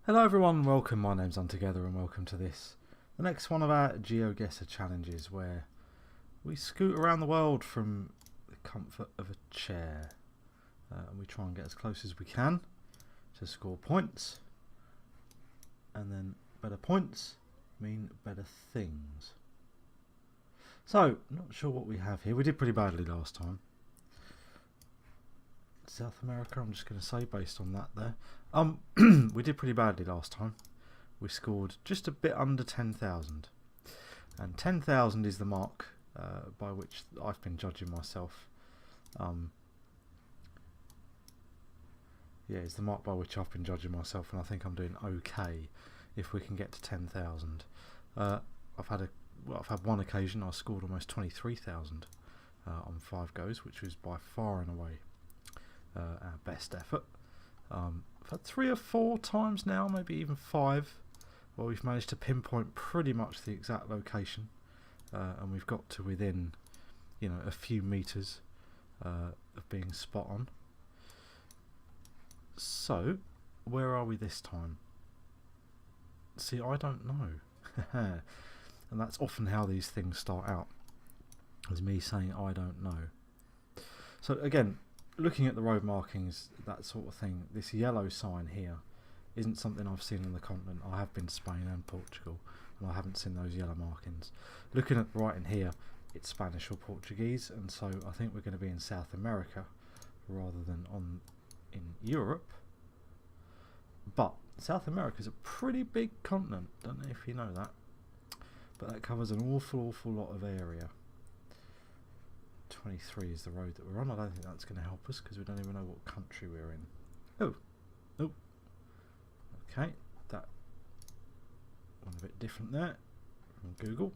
Hello everyone, welcome, my name's Untogether and welcome to this, the next one of our Geoguessr challenges where we scoot around the world from the comfort of a chair and we try and get as close as we can to score points, and then better points mean better things. So, not sure what we have here. We did pretty badly last time. South America, I'm just going to say based on that there. We did pretty badly last time. We scored just a bit under 10,000. And 10,000 is the mark by which I've been judging myself. Yeah, it's the mark by which I've been judging myself, and I think I'm doing okay if we can get to 10,000. I've had one occasion I scored almost 23,000 on 5 goes, which was by far and away our best effort. I've had 3 or 4 times now, maybe even 5, where we've managed to pinpoint pretty much the exact location, and we've got to within, a few meters of being spot on. So, where are we this time? See, I don't know. And that's often how these things start out, is me saying I don't know. So again, looking at the road markings, that sort of thing, this yellow sign here isn't something I've seen on the continent. I have been to Spain and Portugal, and I haven't seen those yellow markings. Looking at the writing here, it's Spanish or Portuguese, and so I think we're going to be in South America rather than in Europe. But South America is a pretty big continent, don't know if you know that, but that covers an awful lot of area. 23 is the road that we're on. I don't think that's going to help us because we don't even know what country we're in. Oh, okay, that one a bit different there from Google.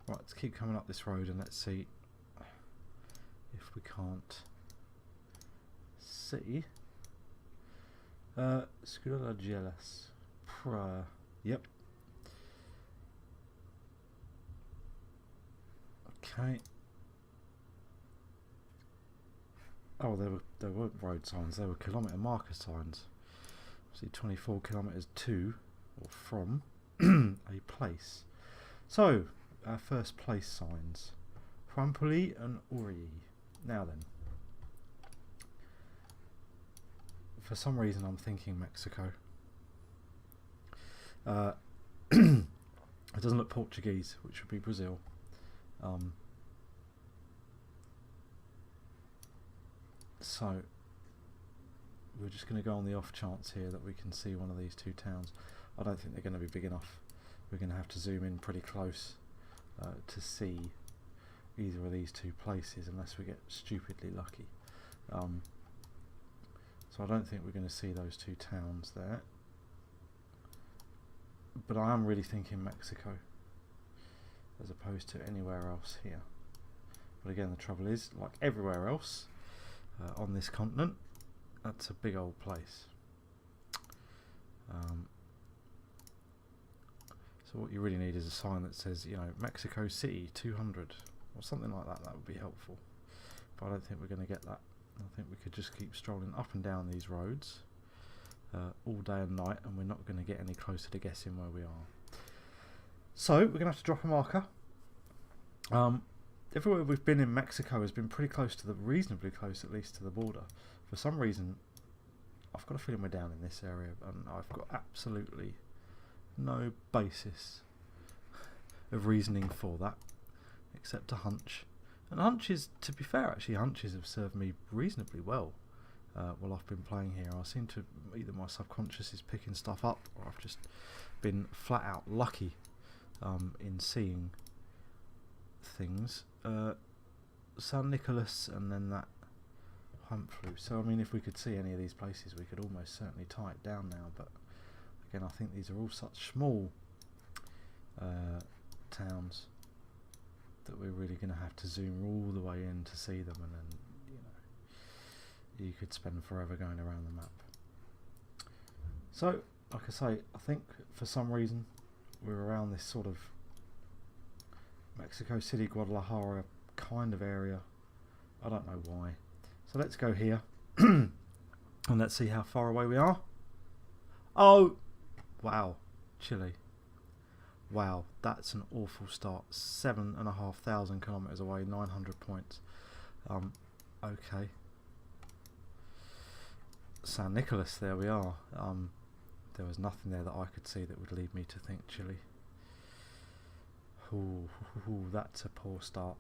Right, let's keep coming up this road and let's see if we can't see. Geoguessr. Yep. Okay. Oh, there weren't road signs, they were kilometre marker signs. See, 24 kilometres to or from a place. So, our first place signs. Pampuli and Uri. Now then. For some reason I'm thinking Mexico. It doesn't look Portuguese, which would be Brazil. So we're just going to go on the off chance here that we can see one of these two towns. I don't think they're going to be big enough. We're going to have to zoom in pretty close to see either of these two places unless we get stupidly lucky. So I don't think we're going to see those two towns there. But I am really thinking Mexico as opposed to anywhere else here. But again, the trouble is, like everywhere else on this continent, that's a big old place. So what you really need is a sign that says, Mexico City 200 or something like that. That would be helpful. But I don't think we're going to get that. I think we could just keep strolling up and down these roads all day and night, and we're not going to get any closer to guessing where we are. So we're going to have to drop a marker. Everywhere we've been in Mexico has been pretty close to reasonably close at least to the border. For some reason, I've got a feeling we're down in this area, and I've got absolutely no basis of reasoning for that, except a hunch. And hunches, to be fair, actually hunches have served me reasonably well while I've been playing here. I seem to, either my subconscious is picking stuff up, or I've just been flat out lucky in seeing things. San Nicolas and then that Humpflu. So I mean, if we could see any of these places, we could almost certainly tie it down now. But again, I think these are all such small towns that we're really going to have to zoom all the way in to see them, and then you could spend forever going around the map. So, like I say, I think for some reason we're around this sort of Mexico City, Guadalajara kind of area. I don't know why. So let's go here and let's see how far away we are. Oh, Wow, Chile. Wow, that's an awful start. 7,500 kilometres away, 900 points. Okay. San Nicolas, there we are. There was nothing there that I could see that would lead me to think Chile. Ooh, that's a poor start.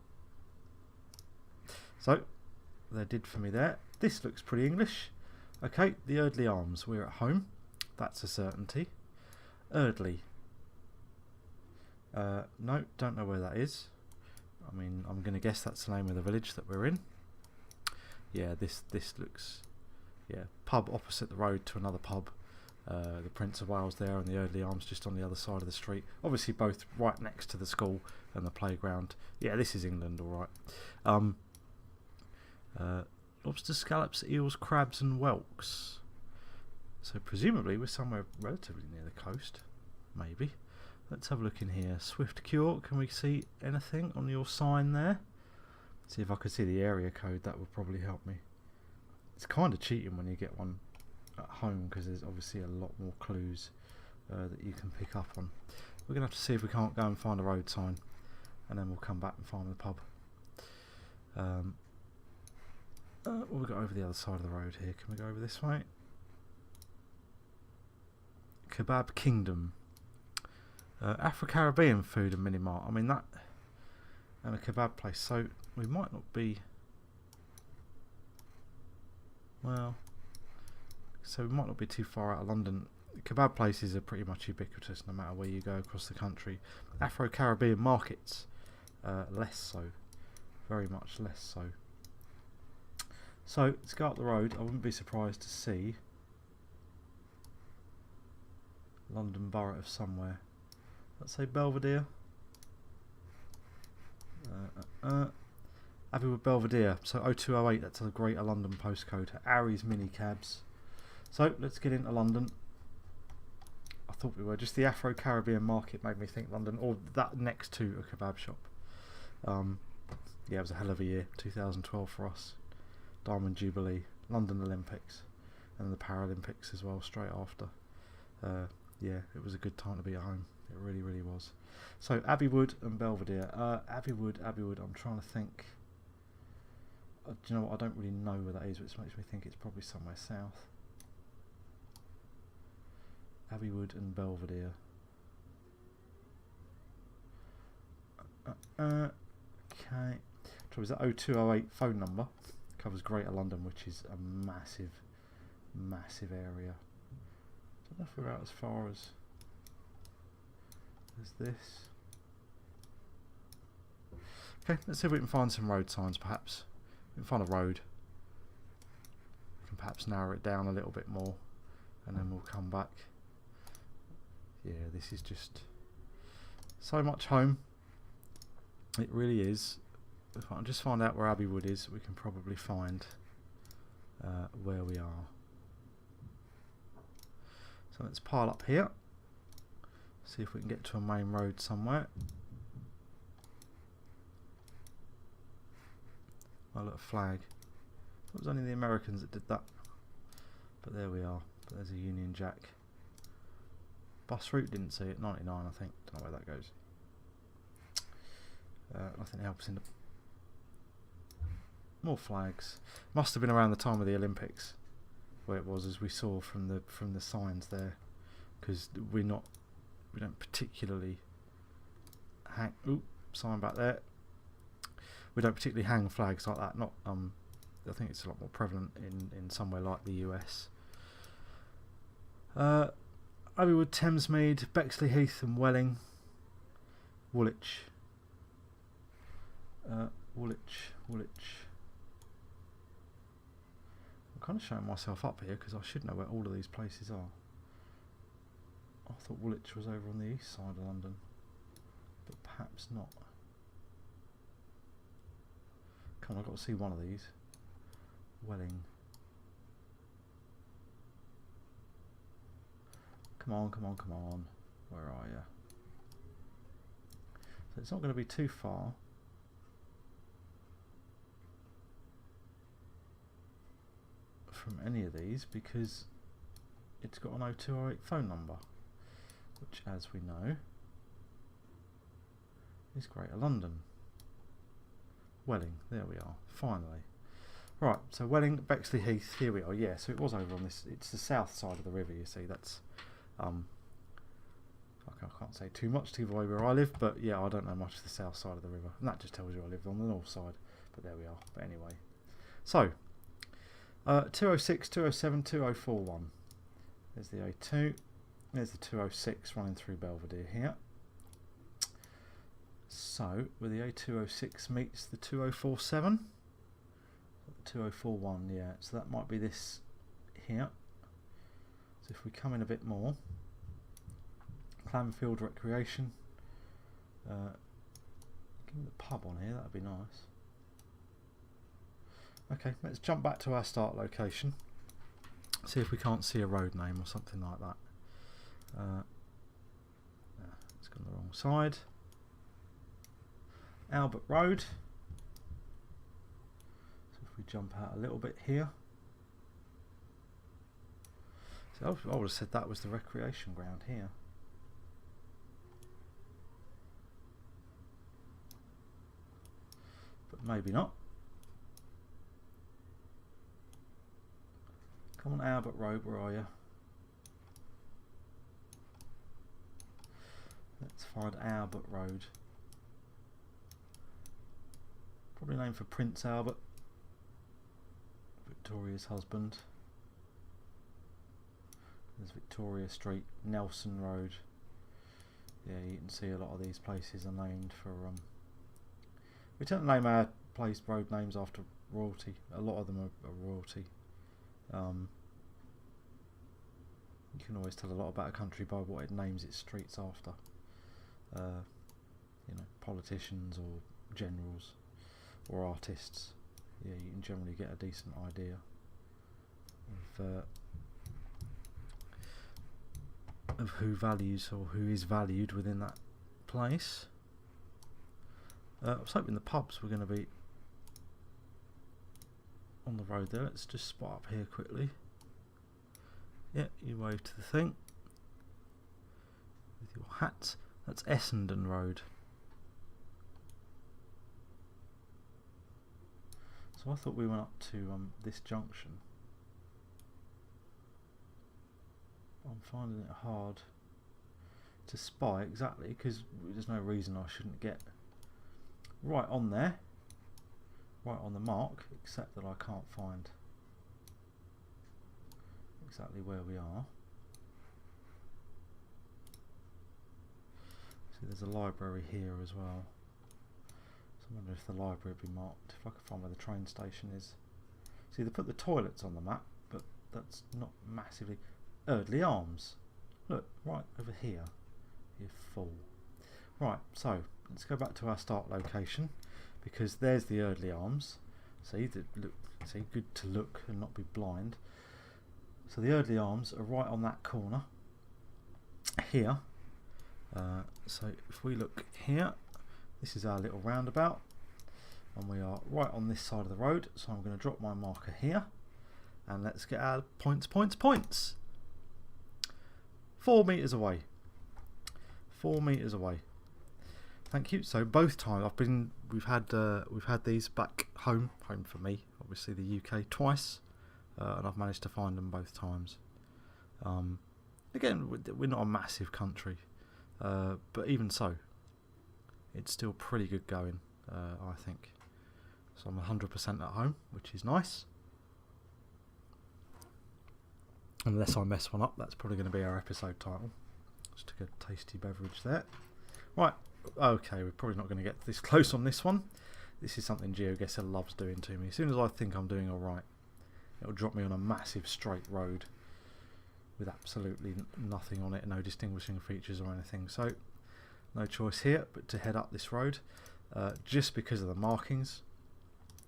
So, they did for me there. This looks pretty English. Okay, the Eardley Arms. We're at home. That's a certainty. Eardley. No, don't know where that is. I mean, I'm going to guess that's the name of the village that we're in. Yeah, this looks... Yeah, pub opposite the road to another pub. The Prince of Wales there and the Eardley Arms just on the other side of the street. Obviously both right next to the school and the playground. Yeah, this is England, alright. Lobster, scallops, eels, crabs and whelks. So presumably we're somewhere relatively near the coast. Maybe. Let's have a look in here. Swift Cure, can we see anything on your sign there? See if I could see the area code, that would probably help me. It's kind of cheating when you get one at home because there's obviously a lot more clues that you can pick up on. We're going to have to see if we can't go and find a road sign and then we'll come back and find the pub. We'll go over the other side of the road here. Can we go over this way? Kebab Kingdom. Afro-Caribbean food and mini-mart. I mean that... And a kebab place. So we might not be... Well... So we might not be too far out of London. Kebab places are pretty much ubiquitous no matter where you go across the country. Afro-Caribbean markets. Less so. Very much less so. So let's go up the road. I wouldn't be surprised to see London Borough of somewhere. Let's say Belvedere. Abbeywood Belvedere. So 0208, that's a Greater London postcode. Ari's mini cabs. So let's get into London. I thought we were. Just the Afro-Caribbean market made me think London, or that next to a kebab shop. Yeah, it was a hell of a year, 2012 for us. Diamond Jubilee, London Olympics, and the Paralympics as well straight after. Yeah, it was a good time to be at home. It really, really was. So Abbeywood and Belvedere. Abbeywood. I'm trying to think. Do you know what? I don't really know where that is, which makes me think it's probably somewhere south. Abbeywood and Belvedere. Okay. So is that 0208 phone number? Covers Greater London, which is a massive, massive area. I don't know if we're out as far as this. Okay, let's see if we can find some road signs perhaps. We can find a road. We can perhaps narrow it down a little bit more and then we'll come back. Yeah, this is just so much home. It really is. If I can just find out where Abbeywood is, we can probably find where we are. So let's pile up here. See if we can get to a main road somewhere. Oh, look, a flag. It was only the Americans that did that. But there we are. But there's a Union Jack. Bus route, didn't see it. 99, I think. Don't know where that goes. Nothing helps in the... More flags. Must have been around the time of the Olympics, where it was, as we saw from the signs there, because we don't particularly hang. Ooh, sign back there. We don't particularly hang flags like that. Not I think it's a lot more prevalent in somewhere like the US. Abbeywood, Thamesmead, Bexley Heath, and Welling. Woolwich. Woolwich. I'm kind of showing myself up here because I should know where all of these places are. I thought Woolwich was over on the east side of London, but perhaps not. Come on, I've got to see one of these. Welling. Come on. Where are you? So it's not going to be too far. From any of these because it's got an 0208 phone number. which, as we know, is Greater London. Welling, there we are, finally. Right, so Welling, Bexley Heath, here we are. Yeah, so it was over on this, it's the south side of the river, you see. That's, I can't say too much to give away where I live, but yeah, I don't know much of the south side of the river. And that just tells you I live on the north side, but there we are. But anyway, so 206, 207, 2041. There's the A2, there's the 206 running through Belvedere here. So, where the A206 meets the 2047, the 2041, yeah, so that might be this here. So if we come in a bit more, Clanfield Recreation, give me the pub on here, that'd be nice. Okay, let's jump back to our start location, see if we can't see a road name or something like that. It's gone the wrong side. Albert Road. So if we jump out a little bit here. So I would have said that was the recreation ground here. But maybe not. Come on, Albert Road, where are you? Let's find Albert Road. Probably named for Prince Albert, Victoria's husband. There's Victoria Street, Nelson Road. Yeah, you can see a lot of these places are named for. We tend to name our place road names after royalty. A lot of them are royalty. You can always tell a lot about a country by what it names its streets after. You know, politicians or generals or artists. Yeah, you can generally get a decent idea of who values or who is valued within that place. I was hoping the pubs were going to be on the road there. Let's just spot up here quickly. Yeah, you wave to the thing with your hat. That's Essendon Road. So I thought we went up to this junction. I'm finding it hard to spy exactly because there's no reason I shouldn't get right on there, right on the mark, except that I can't find exactly where we are. See, there's a library here as well. I wonder if the library would be marked, if I could find where the train station is. See, they put the toilets on the map, but that's not massively. Eardley Arms. Look, right over here. You fool. Right, so let's go back to our start location, because there's the Eardley Arms. See, good to look and not be blind. So the Eardley Arms are right on that corner here. So if we look here, this is our little roundabout, and we are right on this side of the road. So I'm going to drop my marker here, and let's get our points. 4 meters away. 4 meters away. Thank you. So both times we've had these back home for me, obviously the UK, twice, and I've managed to find them both times. Again, we're not a massive country, but even so, it's still pretty good going, I think. So I'm 100% at home, which is nice. Unless I mess one up, that's probably going to be our episode title. Just took a tasty beverage there. Right, okay, we're probably not going to get this close on this one. This is something Geoguessr loves doing to me. As soon as I think I'm doing alright, it'll drop me on a massive straight road with absolutely nothing on it, no distinguishing features or anything. So, no choice here but to head up this road, just because of the markings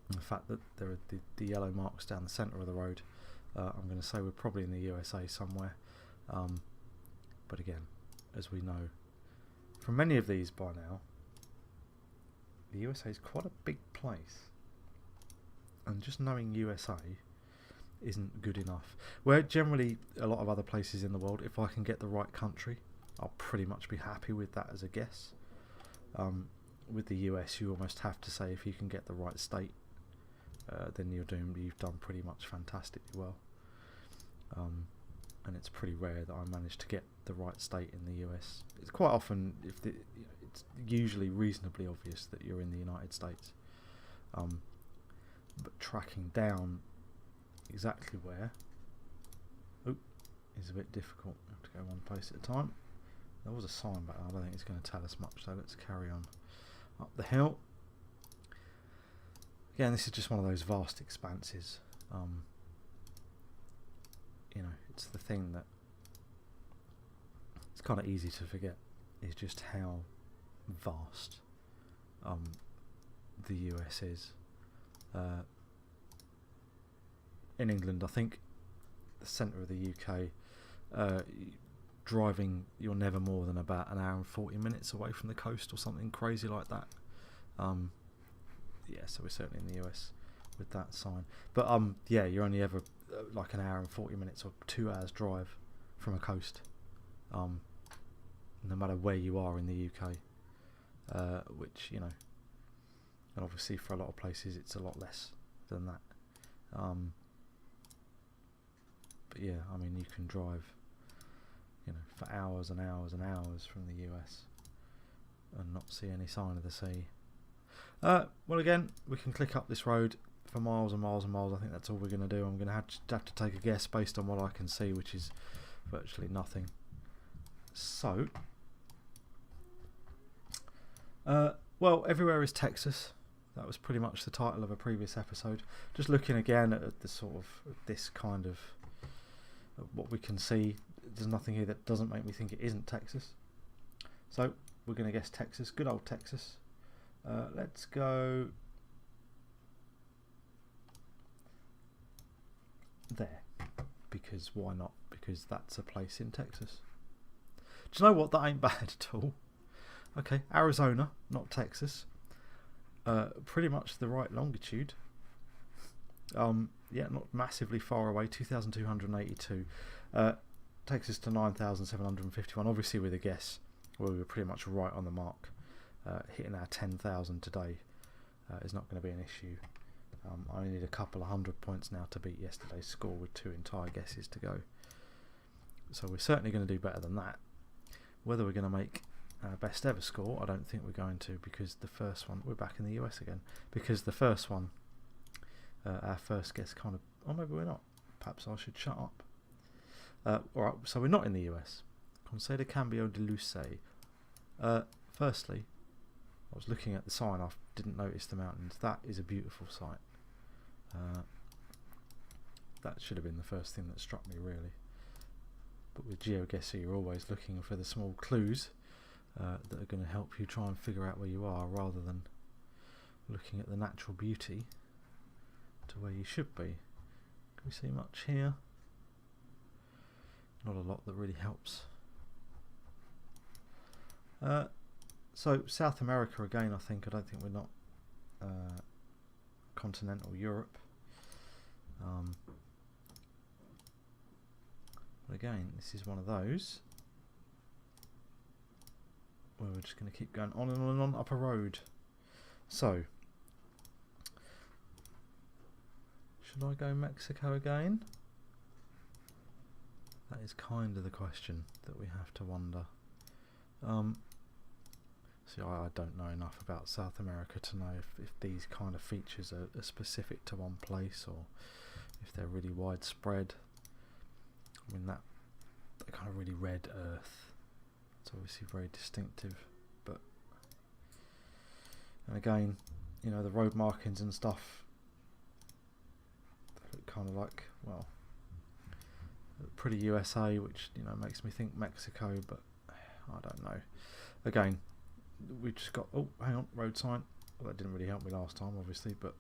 and the fact that there are the yellow marks down the centre of the road. I'm going to say we're probably in the USA somewhere, but again, as we know from many of these by now, the USA is quite a big place, and just knowing USA isn't good enough. Where generally a lot of other places in the world, if I can get the right country, I'll pretty much be happy with that as a guess. With the US, you almost have to say if you can get the right state, then you've done pretty much fantastically well. And it's pretty rare that I manage to get the right state in the US. It's quite often, it's usually reasonably obvious that you're in the United States. But tracking down exactly where is a bit difficult. You have to go one place at a time. There was a sign back there. I don't think it's going to tell us much, so let's carry on up the hill. Again, this is just one of those vast expanses. You know, it's the thing that it's kind of easy to forget, is just how vast the US is. In England, I think the centre of the UK, driving, you're never more than about an hour and 40 minutes away from the coast or something crazy like that. Yeah, so we're certainly in the US with that sign. But yeah, you're only ever like an hour and 40 minutes or 2 hours drive from a coast, no matter where you are in the UK, which, you know, and obviously for a lot of places it's a lot less than that. But yeah, I mean, you can drive, you know, for hours and hours and hours from the US and not see any sign of the sea. Well, again, we can click up this road for miles and miles and miles. I think that's all we're going to do. I'm going to have to take a guess based on what I can see, which is virtually nothing. So, well, everywhere is Texas. That was pretty much the title of a previous episode. Just looking again at the sort of this kind of what we can see. There's nothing here that doesn't make me think it isn't Texas. So we're going to guess Texas. Good old Texas. Let's go there, because why not? Because that's a place in Texas. Do you know what? That ain't bad at all. Okay, Arizona, not Texas. Pretty much the right longitude. Yeah, not massively far away. 2,282. Takes us to 9,751. Obviously, with a guess, well, we were pretty much right on the mark. Hitting our 10,000 today is not going to be an issue. I only need a couple of 100 points now to beat yesterday's score with 2 entire guesses to go. So we're certainly going to do better than that. Whether we're going to make our best ever score, I don't think we're going to, because the first one, we're back in the US again, because the first one, our first guess kind of, oh, maybe we're not. Perhaps I should shut up. Alright, so we're not in the US. Conseil de Cambio de Luce. Firstly, I was looking at the sign, I didn't notice the mountains. That is a beautiful sight. That should have been the first thing that struck me, really. But with Geoguessr, you're always looking for the small clues that are going to help you try and figure out where you are, rather than looking at the natural beauty to where you should be. Can we see much here? Not a lot that really helps. So South America again, I don't think we're not continental Europe. But again, this is one of those where we're just going to keep going on and on and on up a road. So, should I go Mexico again? That is kind of the question that we have to wonder. See, I don't know enough about South America to know if these kind of features are specific to one place, or if they're really widespread. I mean, that kind of really red earth, it's obviously very distinctive. But, and again, you know, the road markings and stuff, they look kind of like, well, pretty USA, which, you know, makes me think Mexico, but I don't know. Again, we just got, oh, hang on, road sign. Well, that didn't really help me last time, obviously, but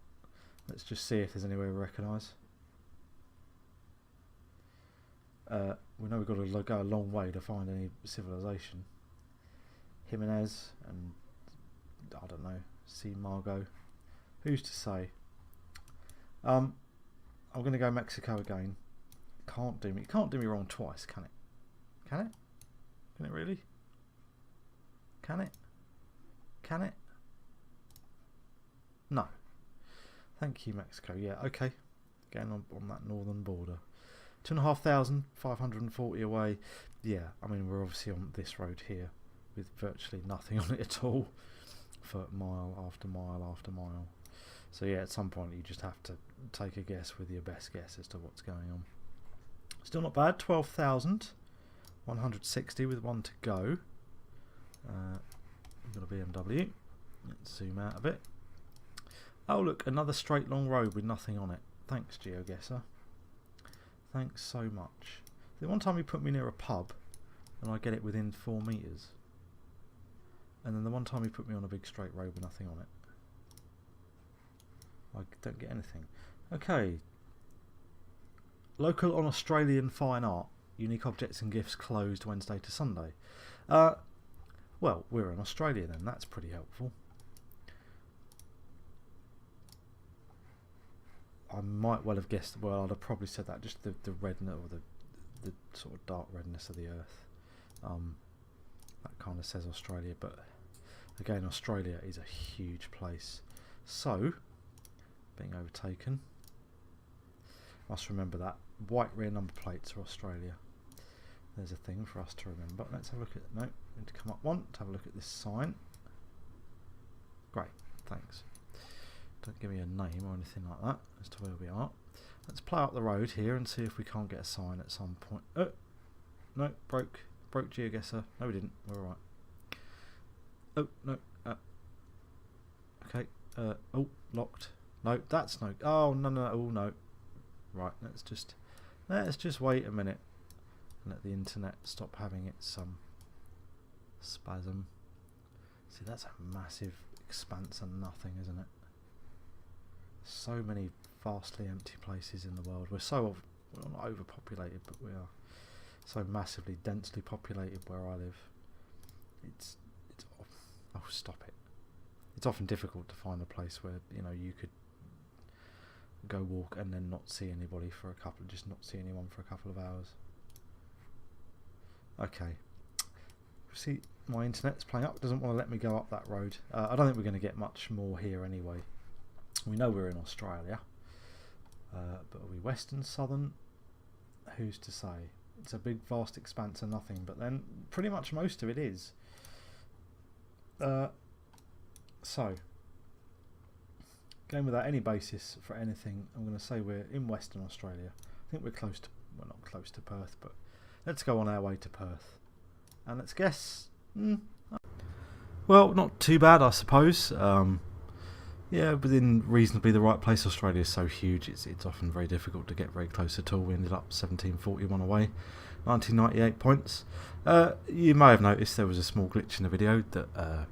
let's just see if there's anywhere we recognise. We know we've got to go a long way to find any civilization. Jimenez and, I don't know, C. Margot. Who's to say? I'm going to go Mexico again. Can't do me wrong twice, can it? Can it? Can it really? Can it? Can it? No. Thank you, Mexico. Yeah, okay. Getting on that northern border. 2,500, 540 away. Yeah, I mean, we're obviously on this road here with virtually nothing on it at all for mile after mile after mile. So yeah, at some point you just have to take a guess with your best guess as to what's going on. Still not bad. 12,160 with one to go. We've got a BMW. Let's zoom out a bit. Oh look, another straight long road with nothing on it. Thanks, Geoguessr. Thanks so much. The one time you put me near a pub and I get it within 4 meters. And then the one time you put me on a big straight road with nothing on it, I don't get anything. Okay. Local on Australian fine art. Unique objects and gifts closed Wednesday to Sunday. Well, we're in Australia then. That's pretty helpful. I might well have guessed. Well, I'd have probably said that. Just the redness or the sort of dark redness of the earth. That kind of says Australia, but again, Australia is a huge place. So, being overtaken. Must remember that. White rear number plates are Australia. There's a thing for us to remember. Let's have a look at... No, need to come up one to have a look at this sign. Great, thanks. Don't give me a name or anything like that as to where we are. Let's plough up the road here and see if we can't get a sign at some point. Oh, no, broke Geoguessr. No, we didn't. We're alright. Oh, no. Okay. Oh, locked. No, that's no. Oh, no. Oh, no. Right. Let's just wait a minute and let the internet stop having its spasm. See, that's a massive expanse of nothing, isn't it? So many vastly empty places in the world. We're not overpopulated, but we are so massively densely populated where I live. It's oh, stop it. It's often difficult to find a place where, you know, you could go walk and then not see anybody for just not see anyone for a couple of hours. Okay. See, my internet's playing up. Doesn't want to let me go up that road. I don't think we're going to get much more here anyway. We know we're in Australia. But are we western, southern? Who's to say? It's a big vast expanse of nothing, but then pretty much most of it is. So, going without any basis for anything, I'm going to say we're in Western Australia. I think we're close to, well, not close to Perth, but let's go on our way to Perth. And let's guess. Well, not too bad, I suppose. Yeah, within reasonably the right place. Australia is so huge, it's often very difficult to get very close at all. We ended up 1741 away, 1998 points. You may have noticed there was a small glitch in the video that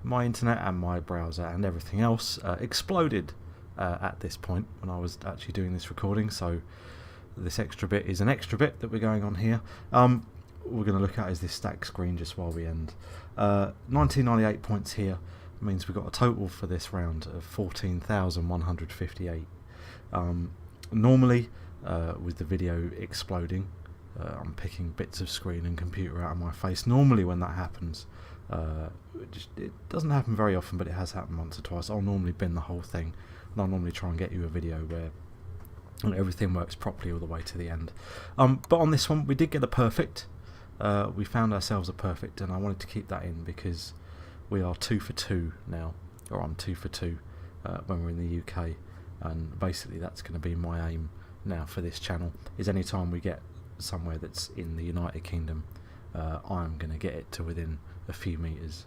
my internet and my browser and everything else exploded at this point when I was actually doing this recording. So this extra bit is an extra bit that we're going on here. We're going to look at is this stack screen just while we end. 1998 points here means we've got a total for this round of 14,158. Normally, with the video exploding, I'm picking bits of screen and computer out of my face. Normally when that happens, it doesn't happen very often, but it has happened once or twice. I'll normally bin the whole thing, and I'll normally try and get you a video where everything works properly all the way to the end. But on this one, we did get a perfect. We found ourselves a perfect, and I wanted to keep that in because we are 2 for 2 now, or I'm 2 for 2 when we're in the UK, and basically that's going to be my aim now for this channel, is any time we get somewhere that's in the United Kingdom, I'm going to get it to within a few meters,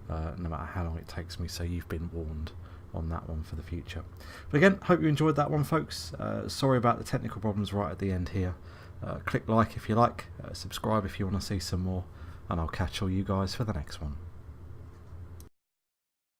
no matter how long it takes me, so you've been warned on that one for the future. But again, hope you enjoyed that one, folks. Sorry about the technical problems right at the end here. Click like if you like, subscribe if you want to see some more, and I'll catch all you guys for the next one.